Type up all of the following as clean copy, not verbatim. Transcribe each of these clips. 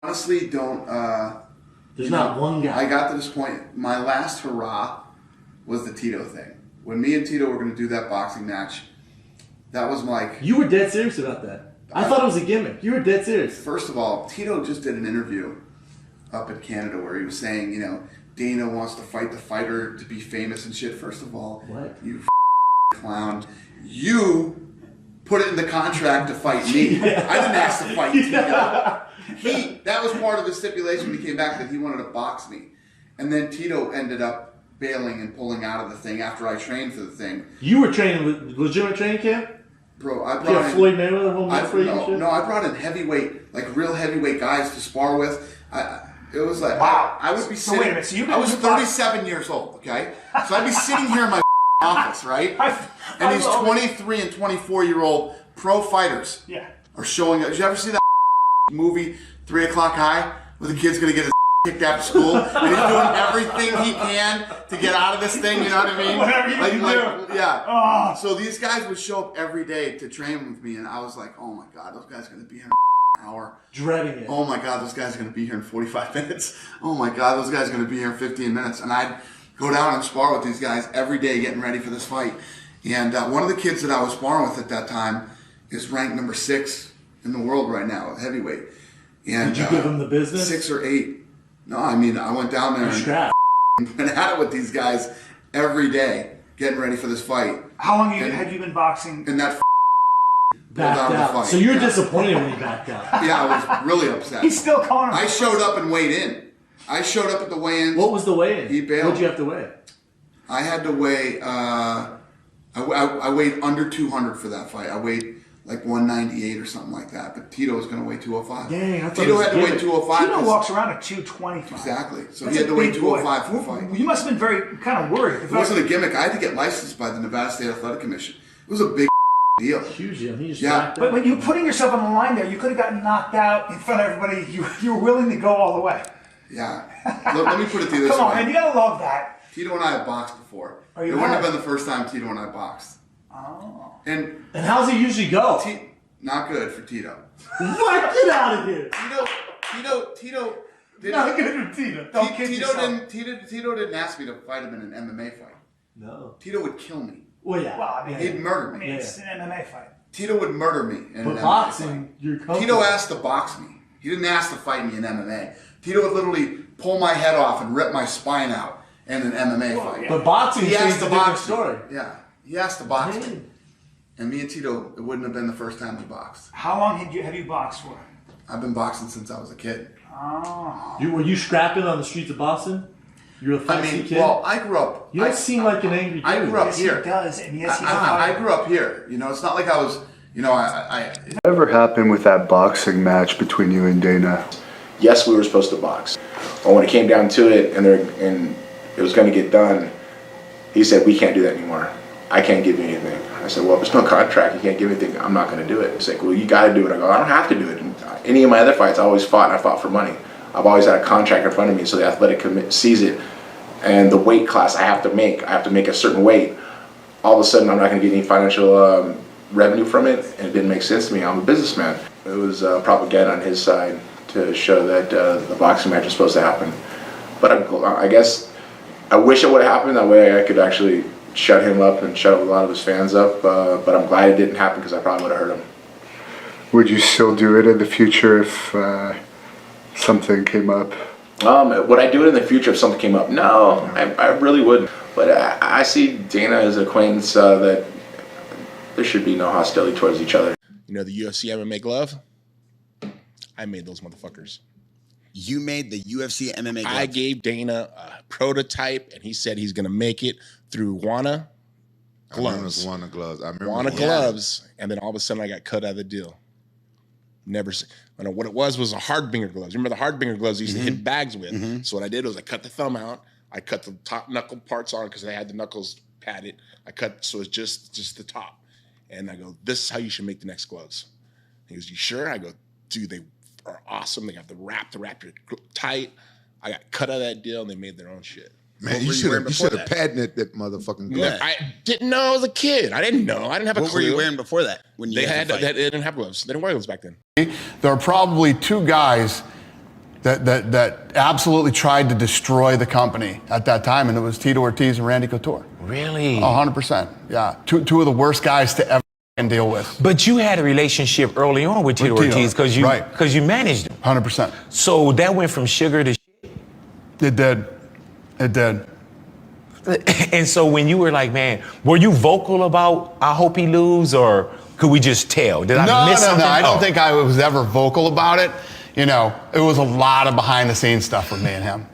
Honestly, don't. There's not one guy. I got to this point. My last hurrah was the Tito thing. When me and Tito were going to do that boxing match, that was like... You were dead serious about that. I thought it was a gimmick. You were dead serious. First of all, Tito just did an interview up in Canada where he was saying, Dana wants to fight the fighter to be famous and shit. First of all, what? You clown. You put it in the contract to fight me. Yeah. I didn't ask to fight Tito. That was part of the stipulation when he came back, that he wanted to box me. And then Tito ended up bailing and pulling out of the thing after I trained for the thing. You were training with legitimate training camp? Bro, I brought in Floyd Mayweather home for you? No, I brought in heavyweight, like real heavyweight guys to spar with. It was like, wow. I would be sitting. Wait a minute, so I was 37 years old, okay? So I'd be sitting here in my office, right? And these 23 and 24-year-old pro fighters are showing up. Did you ever see that movie, 3 O'Clock High, where the kid's going to get his kicked after school, and he's doing everything he can to get out of this thing, you know what I mean? Whatever you can do. Yeah. Oh. So these guys would show up every day to train with me, and I was like, oh my God, those guys are going to be here in an hour. Dreading it. Oh my God, those guys are going to be here in 45 minutes. Oh my God, those guys are going to be here in 15 minutes. And I'd go down and spar with these guys every day getting ready for this fight. And one of the kids that I was sparring with at that time is ranked number 6 in the world right now, heavyweight. And, did you give him the business? 6 or 8. No, I mean, I went down there and went at it with these guys every day, getting ready for this fight. How long had you been boxing? And that backed out. So you're disappointed when he backed out. Yeah, I was really upset. He's still calling him. I showed up and weighed in. I showed up at the weigh-in. What was the weigh-in? He bailed. What did you have to weigh? I had to weigh, I weighed under 200 for that fight. I weighed like 198 or something like that. But Tito was going to weigh 205. Dang, I thought Tito had to weigh 205. Tito walks around at 225. Exactly. So That's he had to weigh big 205 for the fight. You must have been very kind of worried. It wasn't a gimmick. I had to get licensed by the Nevada State Athletic Commission. It was a big deal. Huge deal. He just But when you were putting yourself on the line there, you could have gotten knocked out in front of everybody. You were willing to go all the way. Yeah. Let me put it to you this way. Come on, man. You got to love that. Tito and I have boxed before. Oh, it wouldn't have been the first time Tito and I boxed. Oh. And how's it usually go? Not good for Tito. What? Get out of here. Tito didn't. Not good for Tito. Don't kid yourself. Tito didn't ask me to fight him in an MMA fight. No. Tito would kill me. Well, yeah. Well, I mean, he'd murder me. It's an MMA fight. Tito would murder me in an MMA boxing, fight. you're comfortable. Tito asked to box me. He didn't ask to fight me in MMA. Tito would literally pull my head off and rip my spine out in an MMA fight. But boxing is a different story. Yeah. He asked to box me. And me and Tito, it wouldn't have been the first time we boxed. How long have you boxed for? I've been boxing since I was a kid. Oh. Were you scrapping on the streets of Boston? You were a feisty kid? Well, I grew up... You don't seem like an angry kid. I grew up yes, here. He does, and yes, he's I grew up here. It's not like I was... Whatever happened with that boxing match between you and Dana? Yes, we were supposed to box. But when it came down to it and it was going to get done, he said, we can't do that anymore. I can't give you anything. I said, well, if there's no contract, you can't give anything, I'm not going to do it. He's like, well, you got to do it. I go, I don't have to do it. And any of my other fights, I always fought, and I fought for money. I've always had a contract in front of me, so the athletic committee sees it. And the weight class I have to make a certain weight. All of a sudden, I'm not going to get any financial revenue from it, and it didn't make sense to me. I'm a businessman. It was propaganda on his side to show that the boxing match was supposed to happen. But I guess I wish it would have happened. That way I could actually shut him up and shut a lot of his fans up. But I'm glad it didn't happen because I probably would have hurt him. Would you still do it in the future if something came up? Would I do it in the future if something came up? No, I really wouldn't. But I see Dana as an acquaintance that there should be no hostility towards each other. You know the UFC MMA glove? I made those motherfuckers. You made the UFC MMA glove? I gave Dana a prototype, and he said he's going to make it through Wana gloves. Wana gloves. I remember Wana gloves, and then all of a sudden I got cut out of the deal. Never. What it was a hardbinger gloves. Remember the hardbinger gloves you used to hit bags with? So what I did was I cut the thumb out. I cut the top knuckle parts on because they had the knuckles padded. I cut so it's just the top. And I go, this is how you should make the next gloves. He goes, you sure? I go, dude, they are awesome. They got the wrap it tight. I got cut out of that deal, and they made their own shit. Man, you should have patented that motherfucking glove. I didn't know I was a kid. I didn't know. I didn't have a clue. What were you wearing before that? When you they didn't have gloves. They didn't wear gloves back then. There are probably 2 guys that absolutely tried to destroy the company at that time, and it was Tito Ortiz and Randy Couture. Really? 100%. Yeah, two of the worst guys to ever deal with. But you had a relationship early on with Tito Ortiz because you managed him. 100%. So that went from sugar to shit. It did. It did. And so when you were like, man, were you vocal about I hope he lose, or could we just tell? Did I miss something? No. I don't think I was ever vocal about it. You know, it was a lot of behind the scenes stuff with me and him.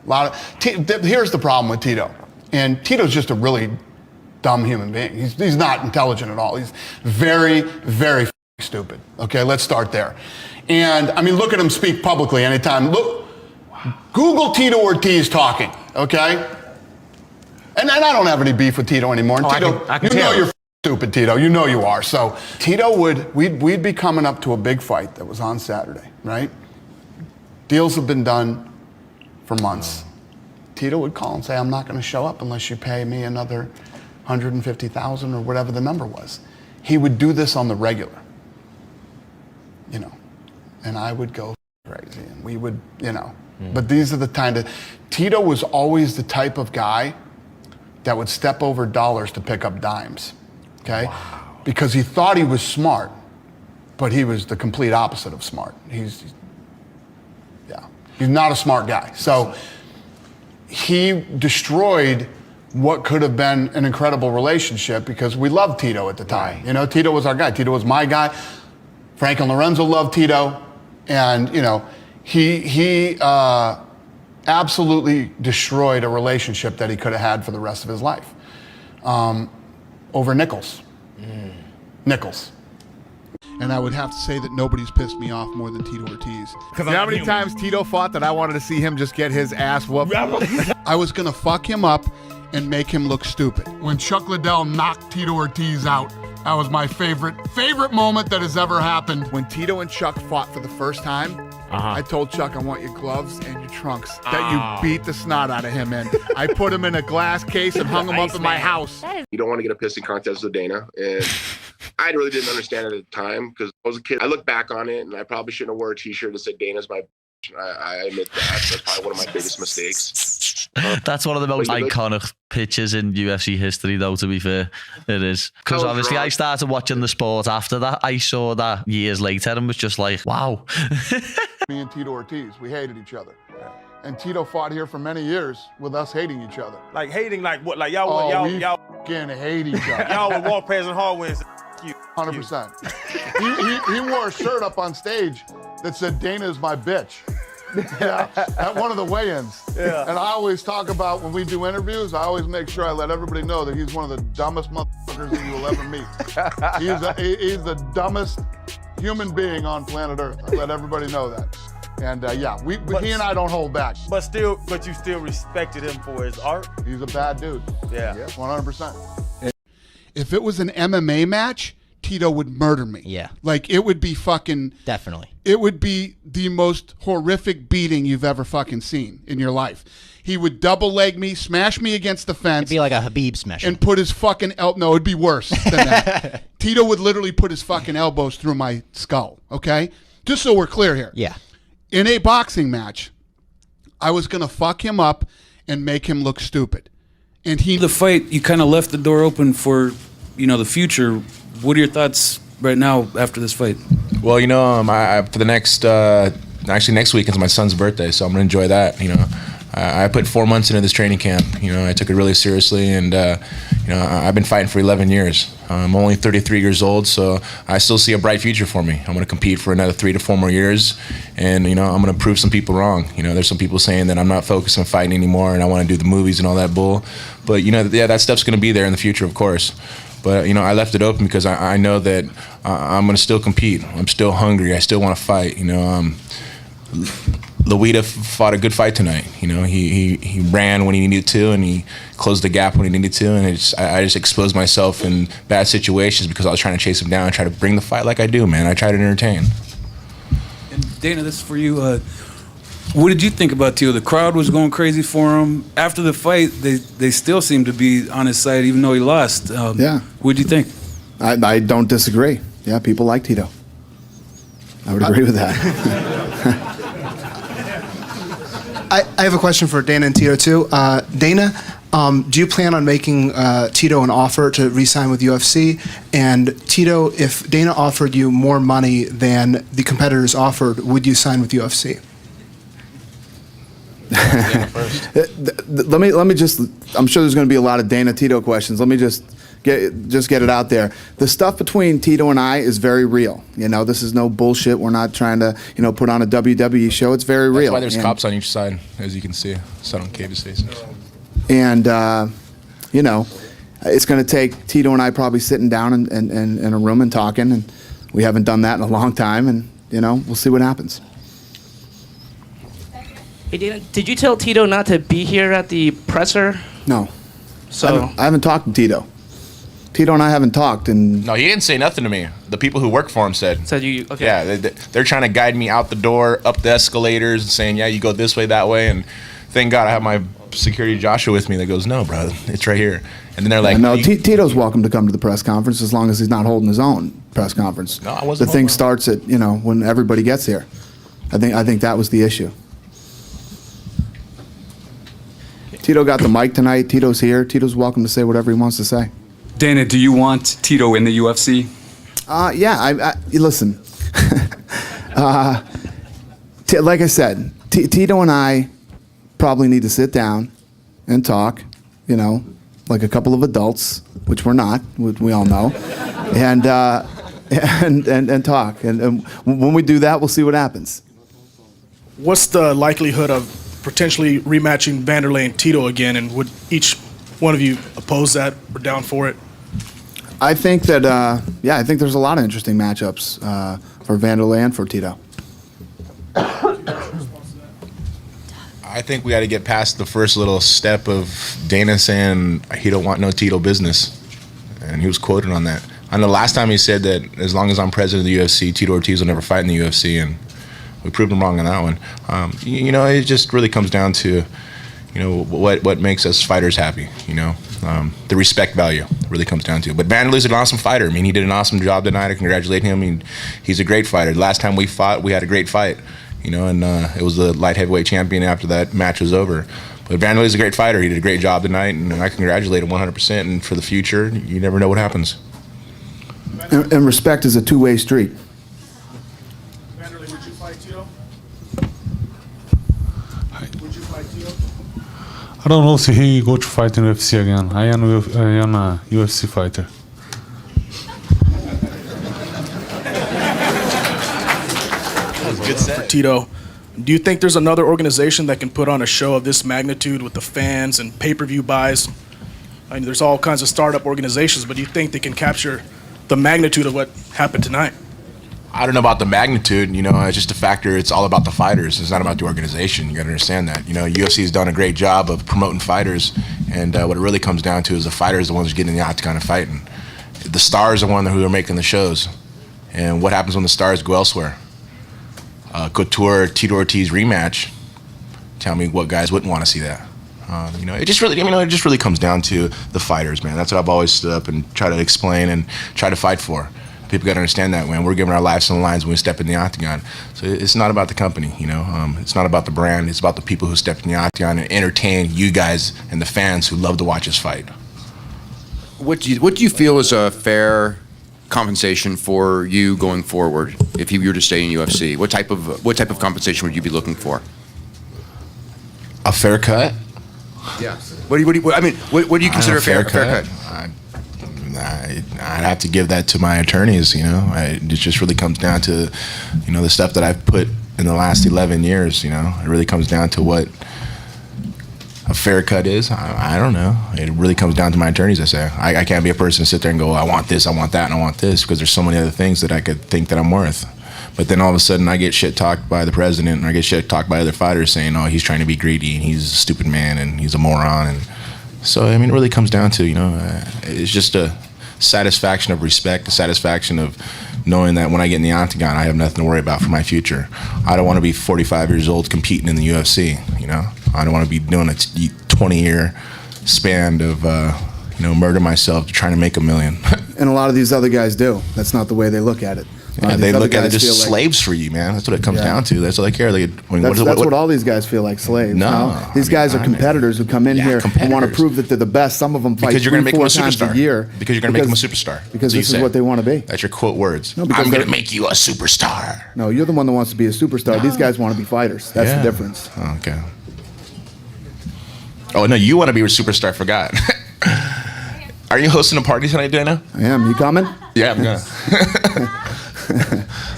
Here's the problem with Tito. And Tito's just a really dumb human being. He's not intelligent at all. He's very, very stupid. Okay, let's start there. And I mean, look at him speak publicly anytime. Look, Google Tito Ortiz talking, okay? And I don't have any beef with Tito anymore. And Tito, I can you tell. know you're stupid, Tito. You know you are. So Tito we'd be coming up to a big fight that was on Saturday, right? Deals have been done for months. Tito would call and say, I'm not going to show up unless you pay me another $150,000 or whatever the number was. He would do this on the regular, you know, and I would go crazy, and we would, you know. But these are the kind of, Tito was always the type of guy that would step over dollars to pick up dimes, okay? Wow. Because he thought he was smart, but he was the complete opposite of smart. He's not a smart guy. So he destroyed what could have been an incredible relationship because we loved Tito at the time. Right. You know, Tito was our guy. Tito was my guy. Frank and Lorenzo loved Tito. And, you know, he absolutely destroyed a relationship that he could have had for the rest of his life over nickels. Nickels. And I would have to say that nobody's pissed me off more than Tito Ortiz. You know how many times Tito fought that I wanted to see him just get his ass whooped? I was going to fuck him up and make him look stupid. When Chuck Liddell knocked Tito Ortiz out, that was my favorite moment that has ever happened. When Tito and Chuck fought for the first time, I told Chuck, I want your gloves and your trunks that you beat the snot out of him in. I put him in a glass case and hung him up in my house. You don't want to get a pissing contest with Dana. And I really didn't understand it at the time because I was a kid. I look back on it and I probably shouldn't have wore a t-shirt that said Dana's my I admit that's probably one of my biggest mistakes. That's one of the most iconic pictures in UFC history, though, to be fair. It is. Because obviously I started watching the sport after that. I saw that years later and was just like, wow. Me and Tito Ortiz, we hated each other. And Tito fought here for many years with us hating each other. Like hating like what? Like y'all fucking hate each other. Y'all would walk past in hallway and say, 100%. He wore a shirt up on stage that said, Dana is my bitch. Yeah, at one of the weigh-ins. Yeah. And I always talk about, when we do interviews, I always make sure I let everybody know that he's one of the dumbest motherfuckers that you will ever meet. He's the dumbest human being on planet Earth. I let everybody know that. And he and I don't hold back. But you still respected him for his art? He's a bad dude. Yeah. 100%. If it was an MMA match, Tito would murder me. Yeah. Like, it would be fucking... Definitely. It would be the most horrific beating you've ever fucking seen in your life. He would double leg me, smash me against the fence. It'd be like a Habib smash. And put his fucking... No, it'd be worse than that. Tito would literally put his fucking elbows through my skull, okay? Just so we're clear here. Yeah. In a boxing match, I was going to fuck him up and make him look stupid. And the fight, you kind of left the door open for, the future. What are your thoughts right now after this fight? Well, for the next, actually next week is my son's birthday, so I'm gonna enjoy that. I put 4 months into this training camp. I took it really seriously, and I've been fighting for 11 years. I'm only 33 years old, so I still see a bright future for me. I'm gonna compete for another 3 to 4 more years, and I'm gonna prove some people wrong. There's some people saying that I'm not focused on fighting anymore, and I want to do the movies and all that bull. But that stuff's gonna be there in the future, of course. But I left it open because I know that I'm gonna still compete. I'm still hungry. I still want to fight. Luita fought a good fight tonight. He ran when he needed to, and he closed the gap when he needed to. And I just exposed myself in bad situations because I was trying to chase him down and try to bring the fight like I do, man. I try to entertain. And Dana, this is for you. What did you think about Tito? The crowd was going crazy for him. After the fight, they still seem to be on his side, even though he lost. Yeah. What did you think? I don't disagree. Yeah, people like Tito. I would agree with that. I have a question for Dana and Tito too. Dana, do you plan on making Tito an offer to re-sign with UFC? And Tito, if Dana offered you more money than the competitors offered, would you sign with UFC? Let me just. I'm sure there's going to be a lot of Dana Tito questions. Let me just get it out there. The stuff between Tito and I is very real. You know, this is no bullshit. We're not trying to, put on a WWE show. It's very real. That's why there's cops on each side, as you can see. Set on cable stations. And it's going to take Tito and I probably sitting down in a room and talking, and we haven't done that in a long time, and we'll see what happens. Hey, Dana, did you tell Tito not to be here at the presser? No. So I haven't talked to Tito. Tito and I haven't talked, and no, he didn't say nothing to me. The people who work for him said. Said you okay? Yeah, they're trying to guide me out the door, up the escalators, and saying, "Yeah, you go this way, that way." And thank God I have my security Joshua with me that goes, "No, bro, it's right here." And then they're like, "No, Tito's welcome to come to the press conference as long as he's not holding his own press conference." No, I wasn't. The thing starts at when everybody gets here. I think that was the issue. Tito got the mic tonight. Tito's here. Tito's welcome to say whatever he wants to say. Dana, do you want Tito in the UFC? Yeah. I listen. Like I said, Tito and I probably need to sit down and talk. Like a couple of adults, which we're not. We all know, and talk. And when we do that, we'll see what happens. What's the likelihood of potentially rematching Vanderlei and Tito again, and would each one of you oppose that or down for it? I think that, I think there's a lot of interesting matchups for Vanderlei and for Tito. I think we got to get past the first little step of Dana saying he don't want no Tito business, and he was quoted on that. I know last time he said that as long as I'm president of the UFC, Tito Ortiz will never fight in the UFC, and we proved him wrong on that one. It just really comes down to, what makes us fighters happy. The respect value really comes down to. But Vanderlei's an awesome fighter. I mean, he did an awesome job tonight. I congratulate him. I mean, he's a great fighter. The last time we fought, we had a great fight. And it was the light heavyweight champion after that match was over. But Vanderlei's a great fighter. He did a great job tonight, and I congratulate him 100%. And for the future, you never know what happens. And respect is a two-way street. Vanderlei, would you fight Tito? Would you fight Tito? I don't know if he go to fight in UFC again. I am a UFC fighter. Good set. For Tito, do you think there's another organization that can put on a show of this magnitude with the fans and pay-per-view buys? I mean, there's all kinds of startup organizations, but do you think they can capture the magnitude of what happened tonight? I don't know about the magnitude, it's just a factor. It's all about the fighters. It's not about the organization. You got to understand that. UFC has done a great job of promoting fighters, and what it really comes down to is the fighters are the ones who get in the octagon and fighting. The stars are the ones who are making the shows, and what happens when the stars go elsewhere? Couture, Tito Ortiz rematch. Tell me what guys wouldn't want to see that. It just really comes down to the fighters, man. That's what I've always stood up and try to explain and try to fight for. People got to understand that, man. We're giving our lives on the lines when we step in the octagon. So it's not about the company, It's not about the brand. It's about the people who step in the octagon and entertain you guys and the fans who love to watch us fight. What do you feel is a fair compensation for you going forward if you were to stay in UFC? What type of compensation would you be looking for? A fair cut? Yeah. What do you consider a fair cut? I'd have to give that to my attorneys, It just really comes down to, the stuff that I've put in the last 11 years, It really comes down to what a fair cut is. I don't know. It really comes down to my attorneys, I say. I can't be a person to sit there and go, I want this, I want that, and I want this, because there's so many other things that I could think that I'm worth. But then all of a sudden I get shit talked by the president, and I get shit talked by other fighters saying, oh, he's trying to be greedy, and he's a stupid man, and he's a moron. And so, it really comes down to, it's just a satisfaction of respect, a satisfaction of knowing that when I get in the octagon, I have nothing to worry about for my future. I don't want to be 45 years old competing in the UFC, I don't want to be doing a 20-year span of, murder myself trying to make $1 million. And a lot of these other guys do. That's not the way they look at it. Yeah, they These look other at it guys feel just like- slaves for you, man. That's what it comes Yeah. down to. That's all they care. That's what all these guys feel like, slaves. No, These guys are competitors who come in here and want to competitors. prove that they're the best. Some of them fight Because you're going to make them a 3-4 times superstar. a year. Because you're going to make them a superstar. Because So you this is say. what they want to be. That's your quote words. No, because I'm going they're- to make you a superstar. No, you're the one that wants to be a superstar. These guys want to be fighters. That's Yeah. the difference. Oh, okay. Oh, no, you want to be a superstar. I forgot. Are you hosting a party tonight, Dana? I am. You coming? Yeah, I'm going to.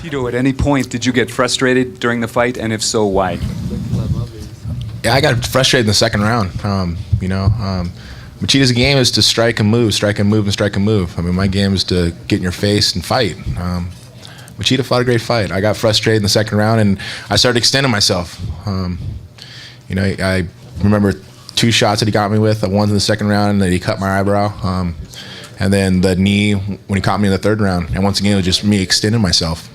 Tito, at any point did you get frustrated during the fight, and if so, why? Yeah, I got frustrated in the second round. Machita's game is to strike and move, strike and move, and strike and move. I mean, my game is to get in your face and fight. Machita fought a great fight. I got frustrated in the second round, and I started extending myself. I remember 2 shots that he got me with. One in the second round, and then he cut my eyebrow. And then the knee when he caught me in the third round. And once again, it was just me extending myself.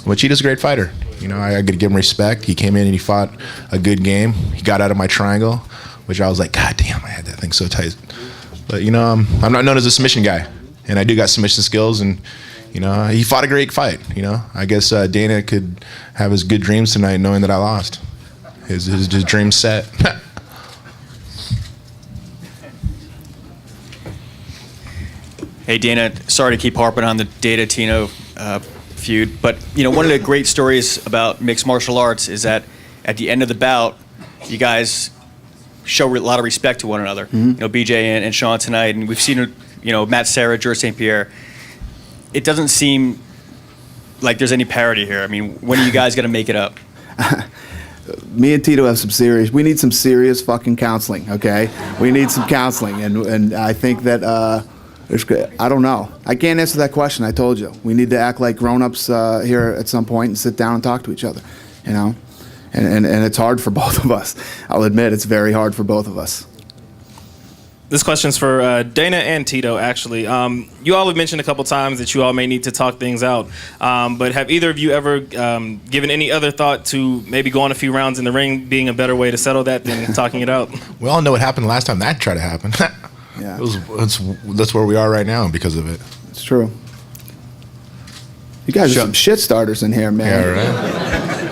Machita's a great fighter. I got to give him respect. He came in and he fought a good game. He got out of my triangle, which I was like, God damn, I had that thing so tight. But, I'm not known as a submission guy. And I do got submission skills. And, he fought a great fight. I guess Dana could have his good dreams tonight knowing that I lost. His dream's set. Hey, Dana, sorry to keep harping on the Dana-Tino feud, but one of the great stories about mixed martial arts is that at the end of the bout, you guys show a lot of respect to one another. BJ and Sean tonight, and we've seen Matt Serra, George St. Pierre. It doesn't seem like there's any parity here. I mean, when are you guys going to make it up? Me and Tito have we need some serious fucking counseling, okay? We need some counseling, and I think that, I don't know. I can't answer that question, I told you. We need to act like grown-ups here at some point and sit down and talk to each other, And it's hard for both of us. I'll admit, it's very hard for both of us. This question's for Dana and Tito, actually. You all have mentioned a couple times that you all may need to talk things out. But have either of you ever given any other thought to maybe going a few rounds in the ring being a better way to settle that than talking it out? We all know what happened last time that tried to happen. Yeah. That's where we are right now because of it. It's true. You guys are some shit starters in here, man. Yeah, right?